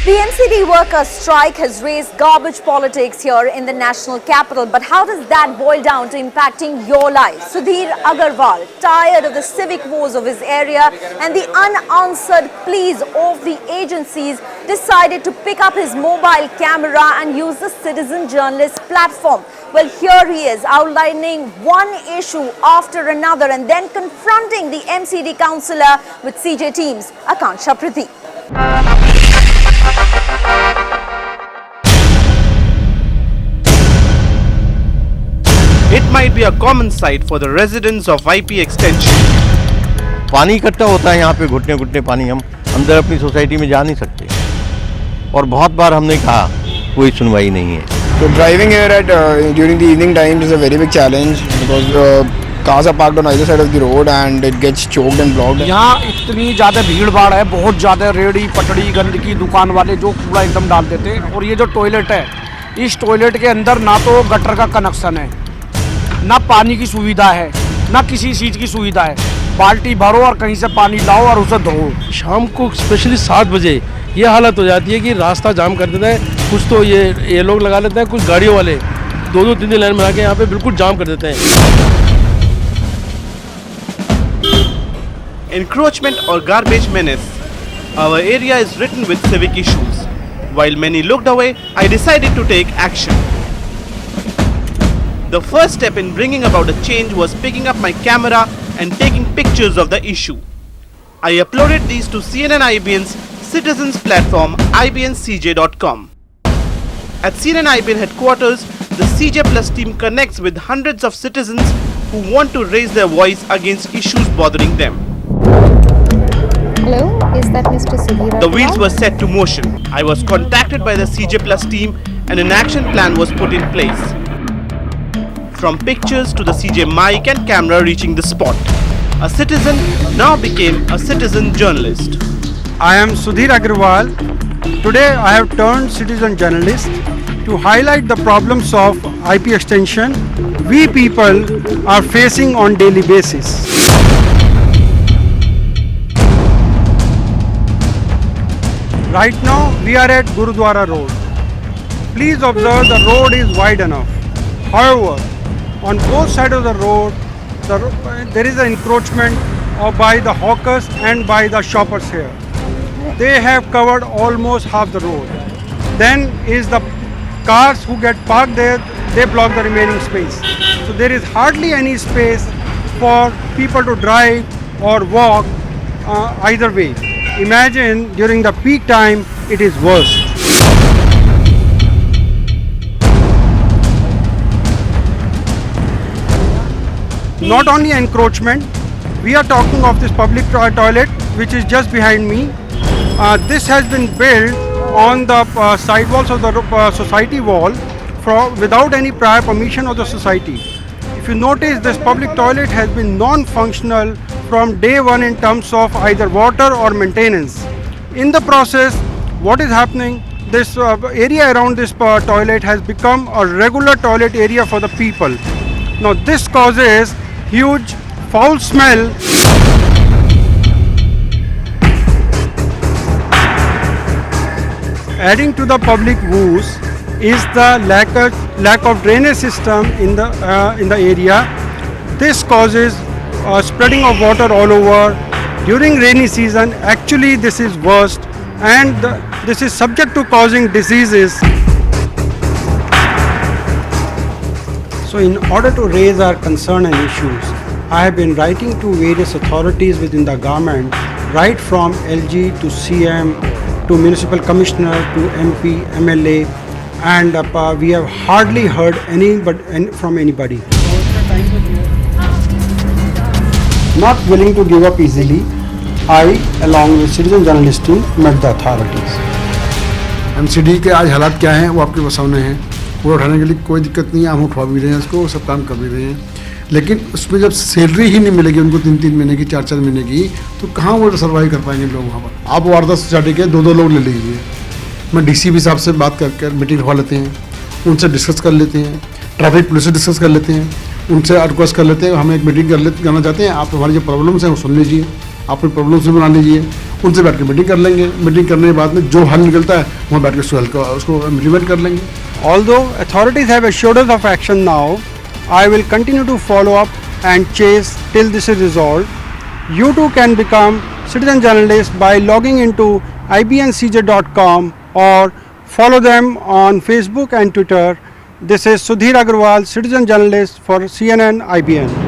The MCD workers' strike has raised garbage politics here in the national capital. But how does that boil down to impacting your life? Sudhir Agarwal, tired of the civic woes of his area and the unanswered pleas of the agencies, decided to pick up his mobile camera and use the citizen journalist platform. Well, here he is outlining one issue after another and then confronting the MCD councillor with CJ team's Akansha Pradeep. It might be a common sight for the residents of IP Extension. पानी इकट्ठा होता है यहाँ पे घुटने घुटने पानी, हम अंदर अपनी सोसाइटी में जा नहीं सकते और बहुत बार हमने कहा, कोई सुनवाई नहीं है. So driving here at during the evening times is a very big challenge because cars are parked on either side of the road and it gets choked and blocked. यहाँ इतनी ज़्यादा भीड़ भाड़ है, बहुत ज़्यादा रेड़ी पटड़ी गंदगी दुकान वाले जो कूड़ा एकदम डाल देते हैं. और ये जो टॉयलेट है, इस टॉयलेट के अंदर ना तो गटर का कनेक्शन है, ना पानी की सुविधा है, ना किसी चीज़ की सुविधा है. बाल्टी भरो और कहीं से पानी लाओ और उसे धो. शाम को स्पेशली 7 बजे ये हालत हो जाती है कि रास्ता जाम कर देते हैं. कुछ तो ये लोग लगा लेते हैं, कुछ गाड़ियों वाले 2-3 लाइन बना के यहाँ पे बिल्कुल जाम कर देते हैं. Encroachment or garbage menace. Our area is written with civic issues. While many looked away, I decided to take action. The first step in bringing about a change was picking up my camera and taking pictures of the issue. I uploaded these to CNN IBN's citizens platform ibncj.com. At CNN IBN headquarters, the CJ Plus team connects with hundreds of citizens who want to raise their voice against issues bothering them. Hello, is that Mr. Sudhir? The wheels were set to motion. I was contacted by the CJ Plus team and an action plan was put in place. From pictures to the CJ mic and camera reaching the spot, a citizen now became a citizen journalist. I am Sudhir Agarwal. Today I have turned citizen journalist to highlight the problems of IP extension we people are facing on daily basis. Right now we are at Gurudwara Road. Please observe the road is wide enough. However, on both sides of the road, there is an encroachment by the hawkers and by the shoppers here. They have covered almost half the road. Then is the cars who get parked there, they block the remaining space. So there is hardly any space for people to drive or walk either way. Imagine during the peak time, it is worse. Not only encroachment, we are talking of this public toilet which is just behind me. This has been built on the sidewalls of the society wall without any prior permission of the society. If you notice, this public toilet has been non-functional from day one in terms of either water or maintenance. In the process, what is happening, this area around this toilet has become a regular toilet area for the people. Now this causes huge foul smell. Adding to the public woes is the lack of drainage system in the area. This causes spreading of water all over. During rainy season, actually this is worst, and this is subject to causing diseases. So in order to raise our concern and issues, I have been writing to various authorities within the government, right from LG to CM to Municipal Commissioner to MP, MLA, and we have hardly heard from anybody. Not willing to give up easily, I, along with citizen journalist team, met the authorities. MCD के आज हालात क्या हैं वो आपके सामने हैं. वो उठाने के लिए कोई दिक्कत नहीं है, हम उठवा भी रहे हैं उसको, सब काम कर भी रहे हैं. लेकिन उसमें जब सैलरी ही नहीं मिलेगी उनको 3-3 महीने की, 4-4 महीने की, तो कहाँ वो सर्वाइव कर पाएंगे लोग वहाँ पर. आप वारदात सोसाइटी के 2-2 लोग ले लीजिए. मैं DCP साहब से बात कर मीटिंग रखवा लेते हैं, उनसे डिस्कस कर लेते हैं, ट्रैफिक पुलिस से डिस्कस कर लेते हैं, उनसे रिक्वेस्ट कर लेते हैं हम एक मीटिंग करना चाहते हैं, आप हमारी जो प्रॉब्लम्स हैं वो सुन लीजिए, अपनी प्रॉब्लम्स भी बना लीजिए, उनसे बैठ के मीटिंग कर लेंगे। मीटिंग करने के बाद में जो हल निकलता है वहाँ बैठ के उसको इम्प्लीमेंट कर लेंगे। Although authorities have assured us of action now, I will continue to follow up and chase till this is resolved. You too can become citizen journalist by logging into ibncj.com or follow them on Facebook and Twitter. This is Sudhir Agarwal, citizen journalist for CNN IBN.